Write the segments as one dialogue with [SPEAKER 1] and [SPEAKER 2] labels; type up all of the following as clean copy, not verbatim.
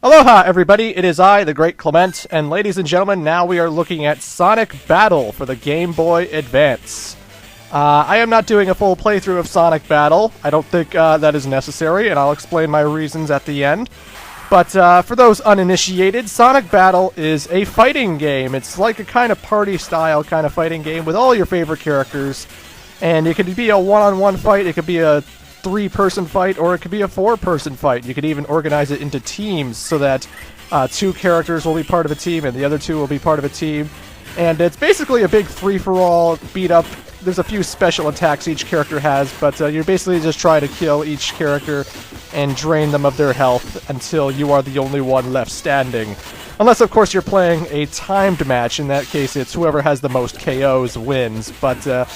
[SPEAKER 1] Aloha, everybody! It is I, the Great Clement, and ladies and gentlemen, now we are looking at Sonic Battle for the Game Boy Advance. I am not doing a full playthrough of Sonic Battle. I don't think that is necessary, and I'll explain my reasons at the end. But for those uninitiated, Sonic Battle is a fighting game. It's like a kind of party-style kind of fighting game with all your favorite characters. And it could be a one-on-one fight, it could be a three-person fight, or it could be a four-person fight. You could even organize it into teams so that two characters will be part of a team and the other two will be part of a team. And it's basically a big free-for-all, beat-up. There's a few special attacks each character has, but you're basically just trying to kill each character and drain them of their health until you are the only one left standing. Unless, of course, you're playing a timed match. In that case, it's whoever has the most KOs wins. But,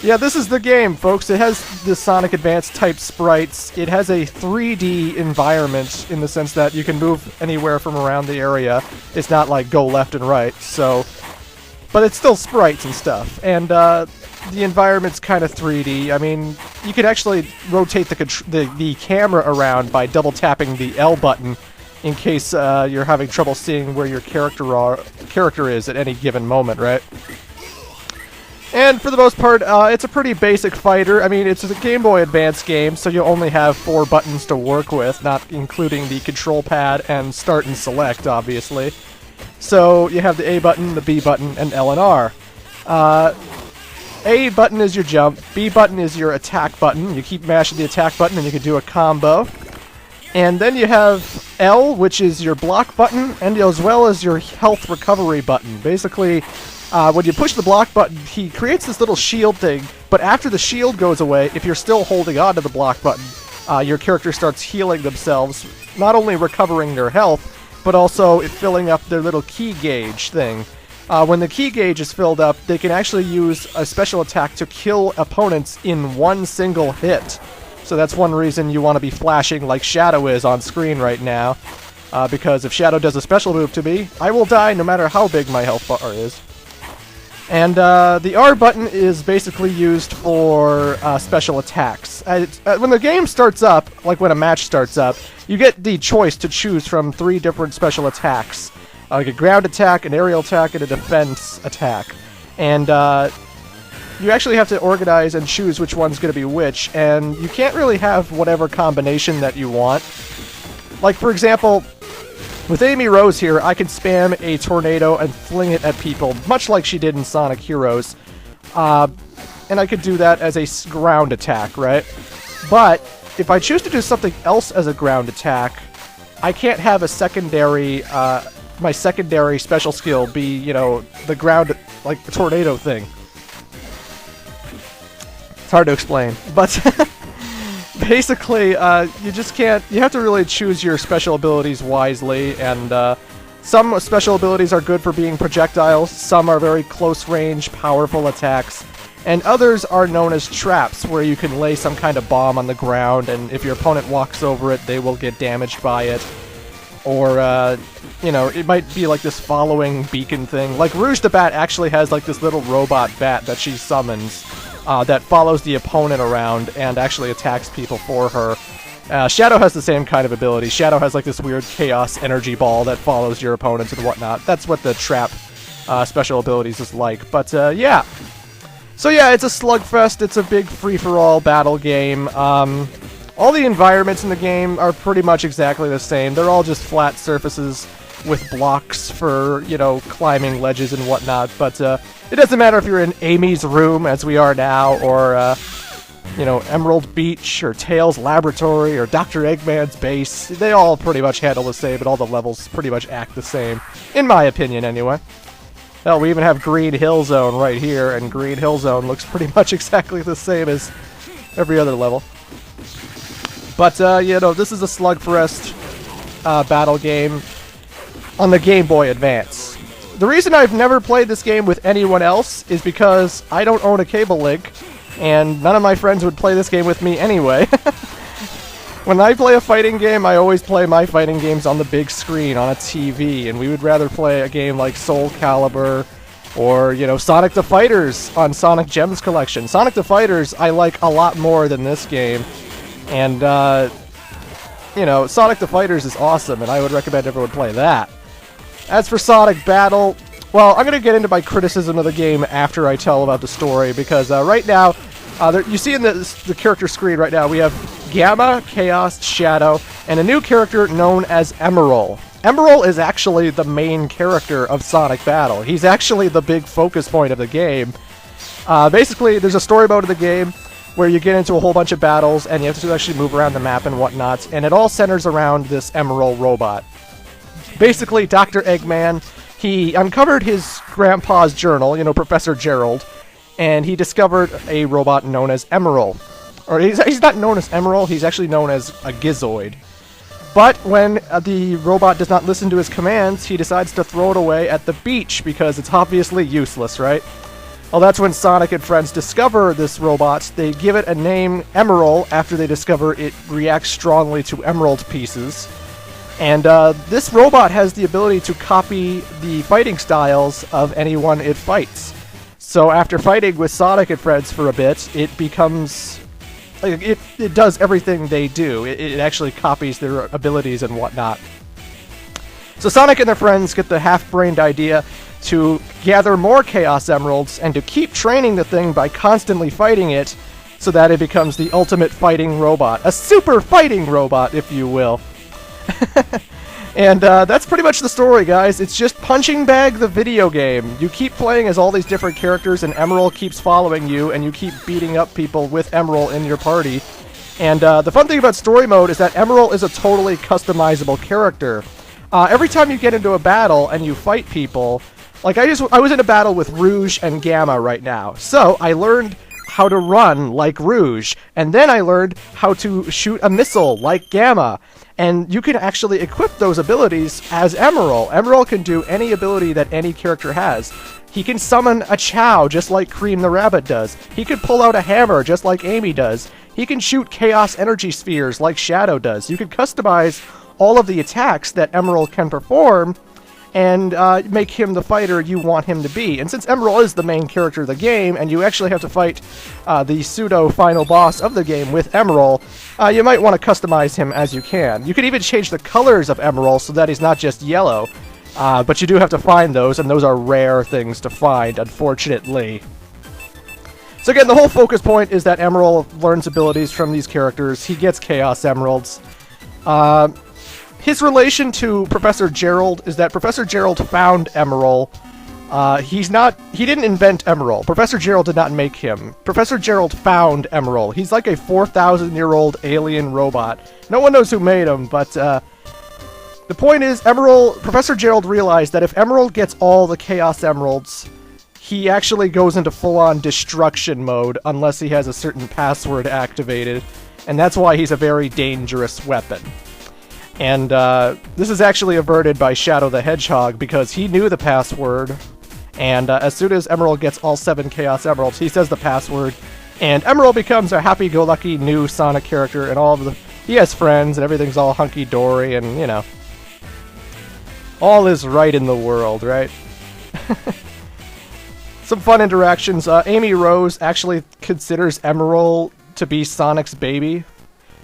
[SPEAKER 1] yeah, this is the game, folks. It has the Sonic Advance type sprites. It has a 3D environment in the sense that you can move anywhere from around the area. It's not like go left and right, so... But it's still sprites and stuff. And, the environment's kind of 3D. I mean, you can actually rotate the camera around by double tapping the L button in case you're having trouble seeing where your character is at any given moment, right? And for the most part, it's a pretty basic fighter. I mean, it's a Game Boy Advance game, so you only have 4 buttons to work with, not including the control pad and start and select, obviously. So you have the A button, the B button, and L and R. A button is your jump, B button is your attack button. You keep mashing the attack button and you can do a combo. And then you have L, which is your block button, and as well as your health recovery button. Basically, when you push the block button, he creates this little shield thing, but after the shield goes away, if you're still holding on to the block button, your character starts healing themselves, not only recovering their health, but also filling up their little key gauge thing. When the key gauge is filled up, they can actually use a special attack to kill opponents in one single hit. So that's one reason you want to be flashing like Shadow is on screen right now. Because if Shadow does a special move to me, I will die no matter how big my health bar is. And the R button is basically used for special attacks. When the game starts up, like when a match starts up, you get the choice to choose from 3 different special attacks. Like a ground attack, an aerial attack, and a defense attack. And you actually have to organize and choose which one's going to be which, and you can't really have whatever combination that you want. Like, for example, with Amy Rose here, I can spam a tornado and fling it at people, much like she did in Sonic Heroes. And I could do that as a ground attack, right? But if I choose to do something else as a ground attack, I can't have a secondary... my secondary special skill be, you know, the ground, like the tornado thing. It's hard to explain, but basically, you just can't, you have to really choose your special abilities wisely, and some special abilities are good for being projectiles, some are very close range, powerful attacks, and others are known as traps, where you can lay some kind of bomb on the ground, and if your opponent walks over it, they will get damaged by it. Or, you know, it might be like this following beacon thing. Like, Rouge the Bat actually has like this little robot bat that she summons that follows the opponent around and actually attacks people for her. Shadow has the same kind of ability. Shadow has like this weird chaos energy ball that follows your opponents and whatnot. That's what the trap special abilities is like. But, yeah. So, yeah, it's a slugfest. It's a big free-for-all battle game. All the environments in the game are pretty much exactly the same. They're all just flat surfaces with blocks for, you know, climbing ledges and whatnot. But it doesn't matter if you're in Amy's room, as we are now, or, you know, Emerald Beach, or Tails' laboratory, or Dr. Eggman's base. They all pretty much handle the same, and all the levels pretty much act the same. In my opinion, anyway. Hell, we even have Green Hill Zone right here, and Green Hill Zone looks pretty much exactly the same as every other level. But, you know, this is a slugfest battle game on the Game Boy Advance. The reason I've never played this game with anyone else is because I don't own a cable link, and none of my friends would play this game with me anyway. When I play a fighting game, I always play my fighting games on the big screen, on a TV, and we would rather play a game like Soul Calibur, or, you know, Sonic the Fighters on Sonic Gems Collection. Sonic the Fighters I like a lot more than this game. And you know, Sonic the Fighters is awesome, and I would recommend everyone play that. As for Sonic Battle, well, I'm going to get into my criticism of the game after I tell about the story, because right now, you see in the character screen right now, we have Gamma, Chaos, Shadow, and a new character known as Emerald. Emerald is actually the main character of Sonic Battle. He's actually the big focus point of the game. Basically, there's a story mode of the game where you get into a whole bunch of battles, and you have to actually move around the map and whatnot, and it all centers around this Emerald robot. Basically, Dr. Eggman, he uncovered his grandpa's journal, you know, Professor Gerald, and he discovered a robot known as Emerald. Or he's not known as Emerald, he's actually known as a Gizoid. But when the robot does not listen to his commands, he decides to throw it away at the beach because it's obviously useless, right? Well, that's when Sonic and friends discover this robot. They give it a name, Emerald, after they discover it reacts strongly to emerald pieces. And this robot has the ability to copy the fighting styles of anyone it fights. So after fighting with Sonic and friends for a bit, it becomes... like, it does everything they do. It actually copies their abilities and whatnot. So Sonic and their friends get the half-brained idea to gather more Chaos Emeralds and to keep training the thing by constantly fighting it so that it becomes the ultimate fighting robot. A super fighting robot, if you will. And that's pretty much the story, guys. It's just Punching Bag the video game. You keep playing as all these different characters, and Emerald keeps following you, and you keep beating up people with Emerald in your party. And the fun thing about story mode is that Emerald is a totally customizable character. Every time you get into a battle and you fight people, like I was in a battle with Rouge and Gamma right now, so I learned how to run like Rouge, and then I learned how to shoot a missile like Gamma. And you can actually equip those abilities as Emerald. Emerald can do any ability that any character has. He can summon a Chow just like Cream the Rabbit does. He could pull out a hammer just like Amy does. He can shoot Chaos Energy Spheres like Shadow does. You can customize all of the attacks that Emerald can perform and make him the fighter you want him to be. And since Emerald is the main character of the game, and you actually have to fight the pseudo-final boss of the game with Emerald, you might want to customize him as you can. You can even change the colors of Emerald so that he's not just yellow, but you do have to find those, and those are rare things to find, unfortunately. So again, the whole focus point is that Emerald learns abilities from these characters. He gets Chaos Emeralds. His relation to Professor Gerald is that Professor Gerald found Emerald. He didn't invent Emerald. Professor Gerald did not make him. Professor Gerald found Emerald. He's like a 4,000-year-old alien robot. No one knows who made him, but the point is, Professor Gerald realized that if Emerald gets all the Chaos Emeralds, he actually goes into full-on destruction mode unless he has a certain password activated, and that's why he's a very dangerous weapon. And this is actually averted by Shadow the Hedgehog because he knew the password, and as soon as Emerald gets all 7 Chaos Emeralds, he says the password, and Emerald becomes a happy-go-lucky new Sonic character, and he has friends, and everything's all hunky-dory, and, you know, all is right in the world, right? Some fun interactions. Amy Rose actually considers Emerald to be Sonic's baby.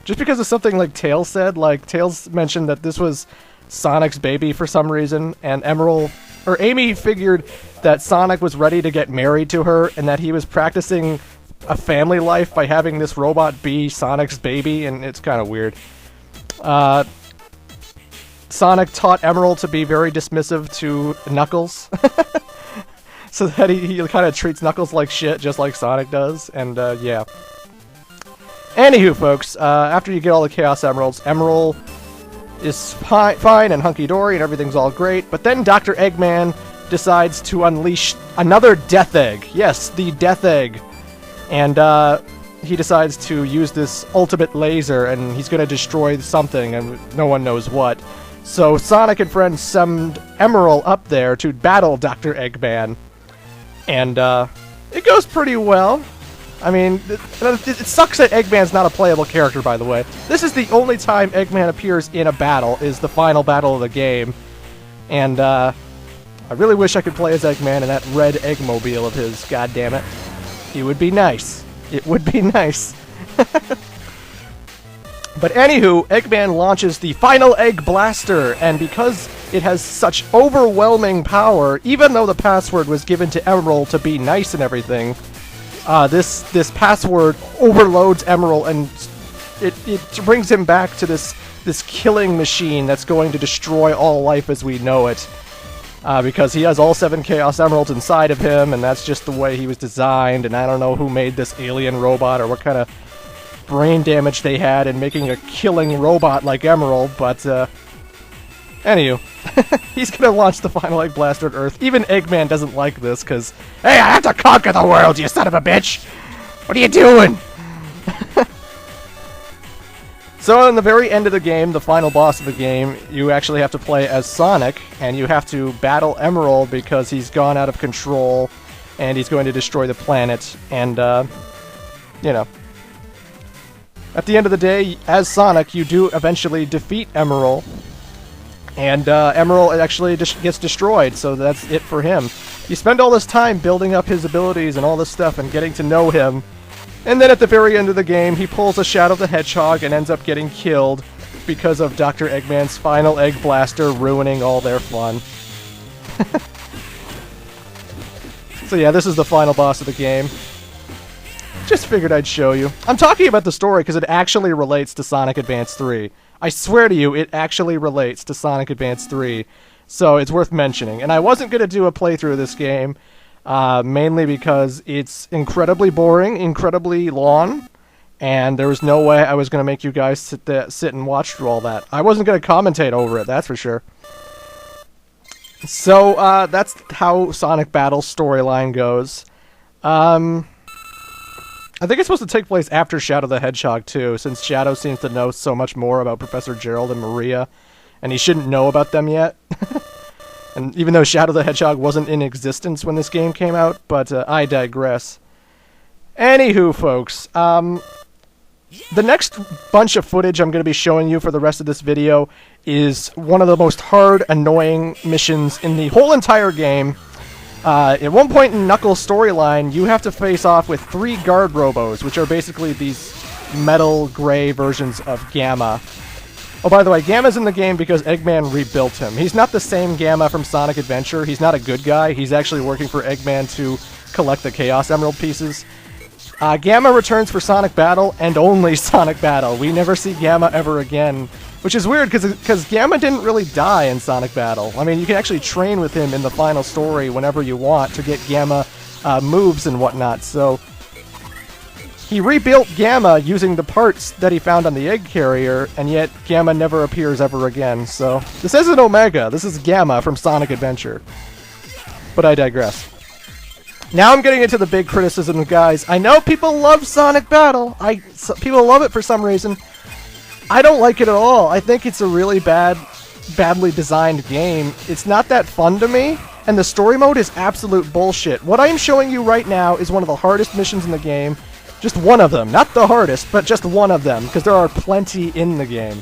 [SPEAKER 1] Just because of something like Tails said, like Tails mentioned that this was Sonic's baby for some reason, and Amy figured that Sonic was ready to get married to her, and that he was practicing a family life by having this robot be Sonic's baby, and it's kind of weird. Sonic taught Emerald to be very dismissive to Knuckles, so that he kind of treats Knuckles like shit, just like Sonic does, and yeah. Anywho, folks, after you get all the Chaos Emeralds, Emerald is fine and hunky-dory and everything's all great, but then Dr. Eggman decides to unleash another Death Egg. Yes, the Death Egg. And he decides to use this ultimate laser, and he's going to destroy something, and no one knows what. So Sonic and friends summoned Emerald up there to battle Dr. Eggman. And it goes pretty well. I mean, it sucks that Eggman's not a playable character, by the way. This is the only time Eggman appears in a battle, is the final battle of the game. And, I really wish I could play as Eggman in that red Eggmobile of his, goddammit. He would be nice. It would be nice. But anywho, Eggman launches the final Egg Blaster, and because it has such overwhelming power, even though the password was given to Emerald to be nice and everything, this password overloads Emerald, and it brings him back to this killing machine that's going to destroy all life as we know it. Because he has all 7 Chaos Emeralds inside of him, and that's just the way he was designed, and I don't know who made this alien robot or what kind of brain damage they had in making a killing robot like Emerald, but, anywho, he's gonna launch the final Egg Blaster at Earth. Even Eggman doesn't like this, because, hey, I have to conquer the world, you son of a bitch! What are you doing? So in the very end of the game, the final boss of the game, you actually have to play as Sonic, and you have to battle Emerald because he's gone out of control, and he's going to destroy the planet, and, you know. At the end of the day, as Sonic, you do eventually defeat Emerald, and Emerald actually gets destroyed, so that's it for him. You spend all this time building up his abilities and all this stuff and getting to know him, and then at the very end of the game, he pulls a Shadow the Hedgehog and ends up getting killed because of Dr. Eggman's final Egg Blaster ruining all their fun. So yeah, this is the final boss of the game. Just figured I'd show you. I'm talking about the story because it actually relates to Sonic Advance 3. I swear to you, it actually relates to Sonic Advance 3. So it's worth mentioning. And I wasn't going to do a playthrough of this game, mainly because it's incredibly boring, incredibly long, and there was no way I was going to make you guys sit and watch through all that. I wasn't going to commentate over it, that's for sure. So, that's how Sonic Battle's storyline goes. I think it's supposed to take place after Shadow the Hedgehog, too, since Shadow seems to know so much more about Professor Gerald and Maria, and he shouldn't know about them yet. And even though Shadow the Hedgehog wasn't in existence when this game came out, but I digress. Anywho, folks, the next bunch of footage I'm going to be showing you for the rest of this video is one of the most hard, annoying missions in the whole entire game. At one point in Knuckles' storyline, you have to face off with 3 guard robos, which are basically these metal gray versions of Gamma. Oh, by the way, Gamma's in the game because Eggman rebuilt him. He's not the same Gamma from Sonic Adventure. He's not a good guy. He's actually working for Eggman to collect the Chaos Emerald pieces. Gamma returns for Sonic Battle, and only Sonic Battle. We never see Gamma ever again, which is weird because Gamma didn't really die in Sonic Battle. I mean, you can actually train with him in the final story whenever you want to get Gamma moves and whatnot, so he rebuilt Gamma using the parts that he found on the egg carrier, and yet Gamma never appears ever again, so this isn't Omega, this is Gamma from Sonic Adventure. But I digress. Now I'm getting into the big criticism, guys. I know people love Sonic Battle. People love it for some reason. I don't like it at all. I think it's a really badly designed game. It's not that fun to me, and the story mode is absolute bullshit. What I'm showing you right now is one of the hardest missions in the game. Just one of them. Not the hardest, but just one of them, because there are plenty in the game.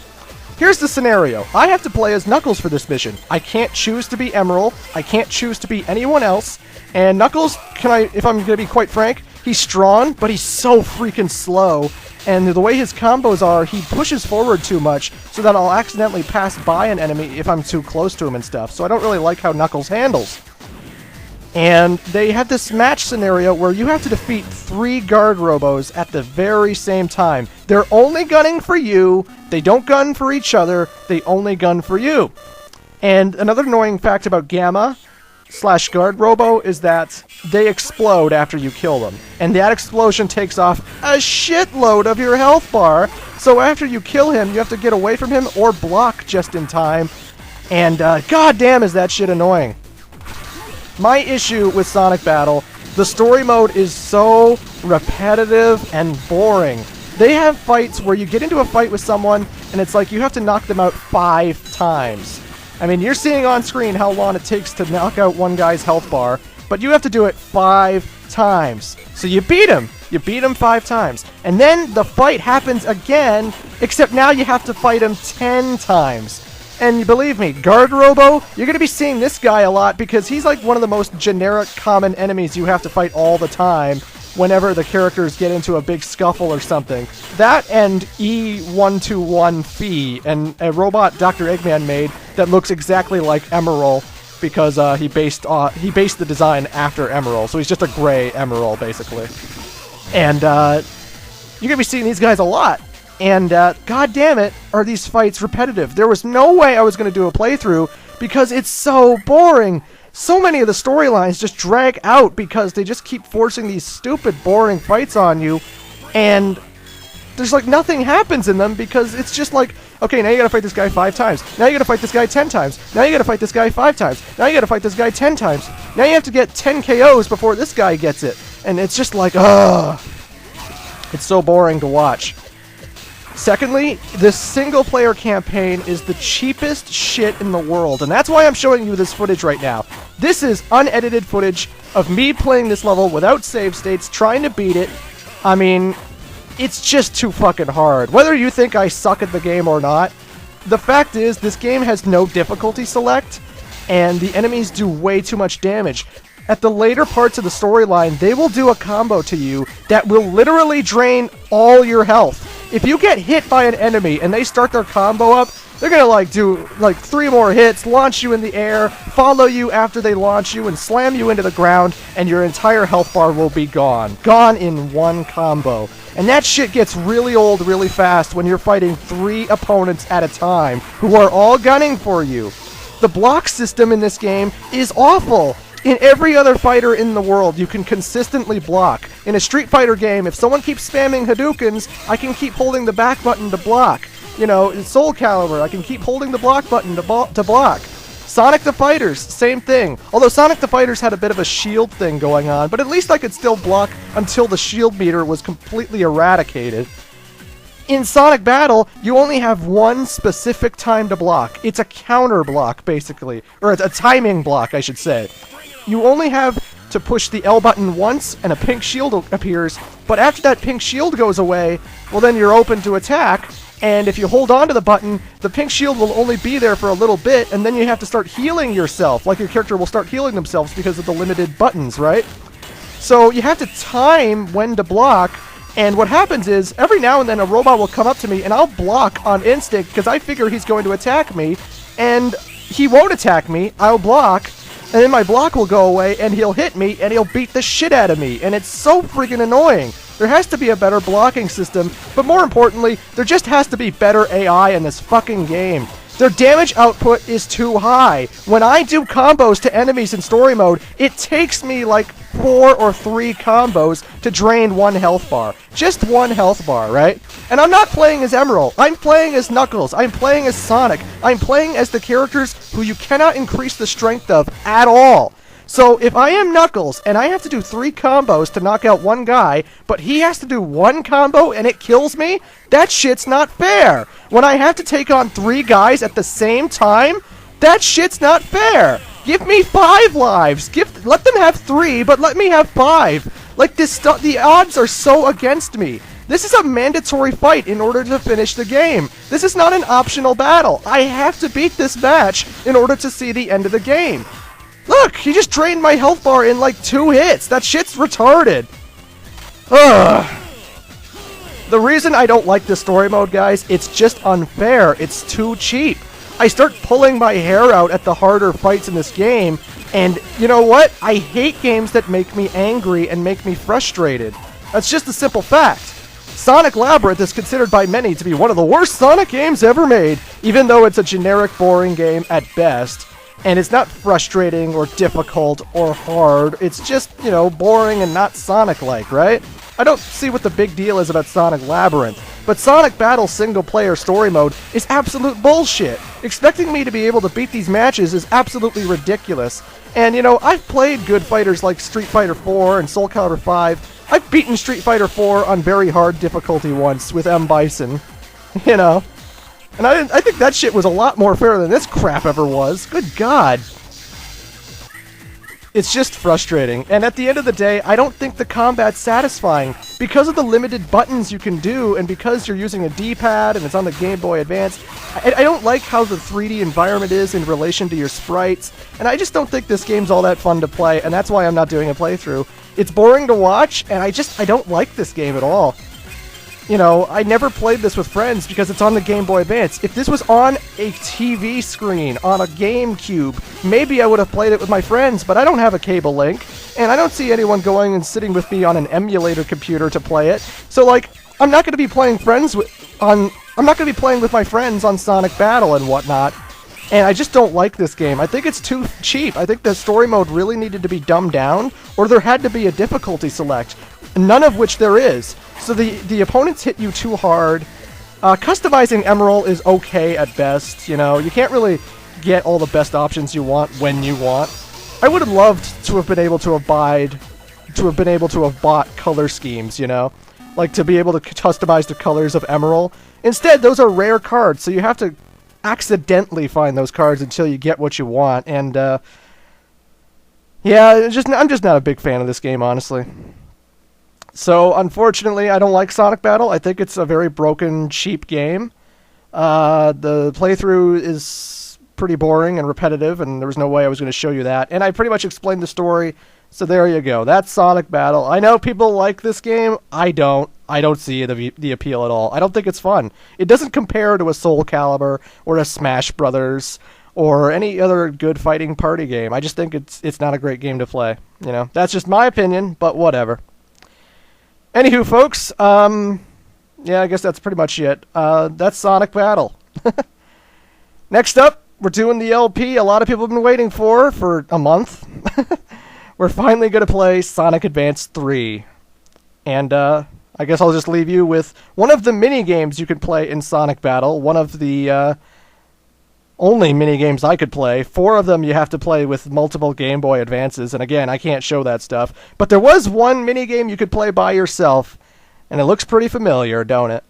[SPEAKER 1] Here's the scenario. I have to play as Knuckles for this mission. I can't choose to be Emerald. I can't choose to be anyone else. And Knuckles, if I'm going to be quite frank, he's strong, but he's so freaking slow. And the way his combos are, he pushes forward too much, so that I'll accidentally pass by an enemy if I'm too close to him and stuff. So I don't really like how Knuckles handles. And they have this match scenario where you have to defeat 3 guard robos at the very same time. They're only gunning for you. They don't gun for each other. They only gun for you. And another annoying fact about Gamma / guard robo is that they explode after you kill them. And that explosion takes off a shitload of your health bar. So after you kill him, you have to get away from him or block just in time. And goddamn is that shit annoying. My issue with Sonic Battle, the story mode is so repetitive and boring. They have fights where you get into a fight with someone and it's like you have to knock them out 5 times. I mean, you're seeing on screen how long it takes to knock out one guy's health bar, but you have to do it 5 times. So you beat him. You beat him 5 times. And then the fight happens again, except now you have to fight him 10 times. And believe me, Guard Robo, you're going to be seeing this guy a lot because he's like one of the most generic common enemies you have to fight all the time. whenever the characters get into a big scuffle or something. That and E121 Fee, and a robot Dr. Eggman made that looks exactly like Emerald because he based the design after Emerald, so he's just a gray Emerald basically. And you're gonna be seeing these guys a lot. And god damn it, are these fights repetitive. There was no way I was gonna do a playthrough because it's so boring. So many of the storylines just drag out because they just keep forcing these stupid, boring fights on you, and there's like nothing happens in them because it's just like, okay, now you gotta fight this guy 5 times. Now you gotta fight this guy 10 times. Now you gotta fight this guy 5 times. Now you gotta fight this guy 10 times. Now you have to get 10 KOs before this guy gets it. And it's just like, ugh. It's so boring to watch. Secondly, this single-player campaign is the cheapest shit in the world, and that's why I'm showing you this footage right now. This is unedited footage of me playing this level without save states, trying to beat it. I mean, it's just too fucking hard. Whether you think I suck at the game or not, the fact is this game has no difficulty select, and the enemies do way too much damage. At the later parts of the storyline, they will do a combo to you that will literally drain all your health. If you get hit by an enemy and they start their combo up, they're gonna like do like 3 more hits, launch you in the air, follow you after they launch you, and slam you into the ground, and your entire health bar will be gone. Gone in one combo. And that shit gets really old really fast when you're fighting 3 opponents at a time who are all gunning for you. The block system in this game is awful. In every other fighter in the world, you can consistently block. In a Street Fighter game, if someone keeps spamming Hadoukens, I can keep holding the back button to block. You know, in Soul Calibur, I can keep holding the block button to block. Sonic the Fighters, same thing. Although Sonic the Fighters had a bit of a shield thing going on, but at least I could still block until the shield meter was completely eradicated. In Sonic Battle, you only have one specific time to block. It's a counter block, basically. Or it's a timing block, I should say. You only have to push the L button once and a pink shield appears, but after that pink shield goes away, well then you're open to attack, and if you hold on to the button, the pink shield will only be there for a little bit, and then you have to start healing yourself, like your character will start healing themselves because of the limited buttons, right? So you have to time when to block, and what happens is, every now and then a robot will come up to me, and I'll block on instinct, because I figure he's going to attack me, and he won't attack me, I'll block, and then my block will go away, and he'll hit me, and he'll beat the shit out of me, and it's so freaking annoying. There has to be a better blocking system, but more importantly, there just has to be better AI in this fucking game. Their damage output is too high. When I do combos to enemies in story mode, it takes me like 4 or 3 combos to drain 1 health bar. Just 1 health bar, right? And I'm not playing as Emerald. I'm playing as Knuckles. I'm playing as Sonic. I'm playing as the characters who you cannot increase the strength of at all. So if I am Knuckles and I have to do 3 combos to knock out 1 guy, but he has to do 1 combo and it kills me, that shit's not fair. When I have to take on 3 guys at the same time, that shit's not fair. Give me 5 lives. Let them have 3, but let me have 5. Like this stuff, the odds are so against me. This is a mandatory fight in order to finish the game. This is not an optional battle. I have to beat this match in order to see the end of the game. Look, he just drained my health bar in like 2 hits. That shit's retarded. Ugh. The reason I don't like this story mode, guys, it's just unfair. It's too cheap. I start pulling my hair out at the harder fights in this game, and you know what? I hate games that make me angry and make me frustrated. That's just a simple fact. Sonic Labyrinth is considered by many to be one of the worst Sonic games ever made, even though it's a generic, boring game at best. And it's not frustrating or difficult or hard. It's just, you know, boring and not Sonic-like, right? I don't see what the big deal is about Sonic Labyrinth. But Sonic Battle single-player story mode is absolute bullshit. Expecting me to be able to beat these matches is absolutely ridiculous. And, you know, I've played good fighters like Street Fighter 4 and Soul Calibur 5. I've beaten Street Fighter 4 on very hard difficulty once with M. Bison. You know? And I think that shit was a lot more fair than this crap ever was. Good God. It's just frustrating. And at the end of the day, I don't think the combat's satisfying. Because of the limited buttons you can do, and because you're using a D-pad and it's on the Game Boy Advance, I don't like how the 3D environment is in relation to your sprites. And I just don't think this game's all that fun to play, and that's why I'm not doing a playthrough. It's boring to watch, and I don't like this game at all. You know, I never played this with friends because it's on the Game Boy Advance. If this was on a TV screen, on a GameCube, maybe I would have played it with my friends, but I don't have a cable link, and I don't see anyone going and sitting with me on an emulator computer to play it. So, like, I'm not going to be playing with my friends on Sonic Battle and whatnot. And I just don't like this game. I think it's too cheap. I think the story mode really needed to be dumbed down, or there had to be a difficulty select, none of which there is. So the opponents hit you too hard. Customizing Emerald is okay at best, you know. You can't really get all the best options you want when you want. I would have loved to have been able to have bought color schemes, you know. Like to be able to customize the colors of Emerald. Instead, those are rare cards, so you have to accidentally find those cards until you get what you want, and yeah, I'm just not a big fan of this game, honestly. So unfortunately, I don't like Sonic Battle. I think it's a very broken, cheap game. The playthrough is pretty boring and repetitive, and there was no way I was going to show you that, and I pretty much explained the story. So there you go. That's Sonic Battle. I know people like this game. I don't see the appeal at all. I don't think it's fun. It doesn't compare to a Soul Calibur or a Smash Brothers or any other good fighting party game. I just think it's not a great game to play. You know, that's just my opinion, but whatever. Anywho, folks, yeah, I guess that's pretty much it. That's Sonic Battle. Next up, we're doing the LP a lot of people have been waiting for a month. We're finally going to play Sonic Advance 3. And I guess I'll just leave you with one of the mini-games you can play in Sonic Battle. One of the only mini-games I could play. 4 of them you have to play with multiple Game Boy Advances. And again, I can't show that stuff. But there was one mini-game you could play by yourself. And it looks pretty familiar, don't it?